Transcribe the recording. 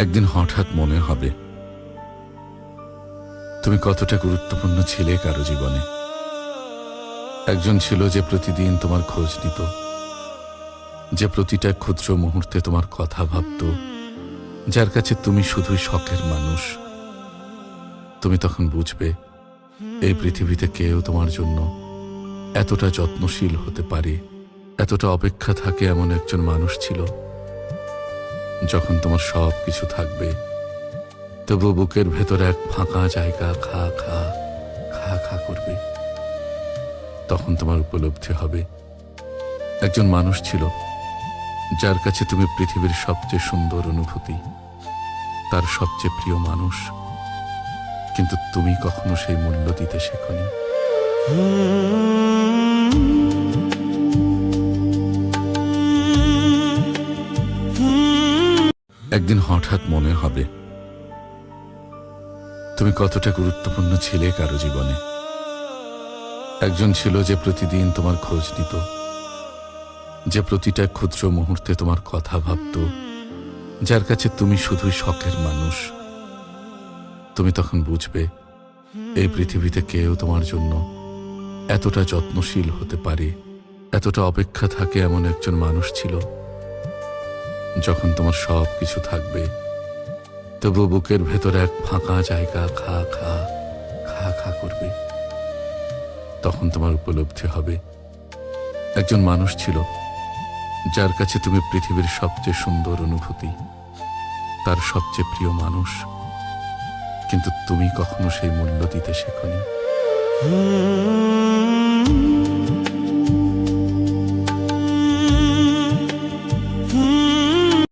একদিন হঠাৎ মনে হবে তুমি কতটা গুরুত্বপূর্ণ ছিলে কারো জীবনে। একজন ছিল যে প্রতিদিন তোমার খোঁজ নিত, যে প্রতিটা ক্ষুদ্র মুহূর্তে তোমার কথা ভাবত, যার কাছে তুমি শুধুই শখের মানুষ। তুমি তখন বুঝবে এই পৃথিবীতে কেউ তোমার জন্য এতটা যত্নশীল হতে পারে, এতটা অপেক্ষা থাকে এমন একজন মানুষ ছিল। যখন তোমার সব কিছু থাকবে তবু বুকের ভেতরে এক ফাঁকা জায়গা খা খা খা খা করবে, তখন তোমার উপলব্ধি হবে একজন মানুষ ছিল যার কাছে তুমি পৃথিবীর সবচেয়ে সুন্দর অনুভূতি, তার সবচেয়ে প্রিয় মানুষ, কিন্তু তুমি কখনো সেই মূল্য দিতে শেখনি। একদিন হঠাৎ মনে হবে তুমি কতটা গুরুত্বপূর্ণ ছিলে কারো জীবনে। একজন ছিল যে প্রতিদিন তোমার খোঁজ নিত, যে প্রতিটা ক্ষুদ্র মুহূর্তে তোমার কথা ভাবত, যার কাছে তুমি শুধুই শখের মানুষ। তুমি তখন বুঝবে এই পৃথিবীতে কেউ তোমার জন্য এতটা যত্নশীল হতে পারে, এতটা অপেক্ষা থাকে এমন একজন মানুষ ছিল। যখন তোমার সব কিছু থাকবে তবু বুকের ভেতরে এক ফাঁকা জায়গা খা খা খা খা করবে, তখন তোমার উপলব্ধি হবে একজন মানুষ ছিল যার কাছে তুমি পৃথিবীর সবচেয়ে সুন্দর অনুভূতি, তার সবচেয়ে প্রিয় মানুষ, কিন্তু তুমি কখনো সেই মূল্য দিতে শেখনি।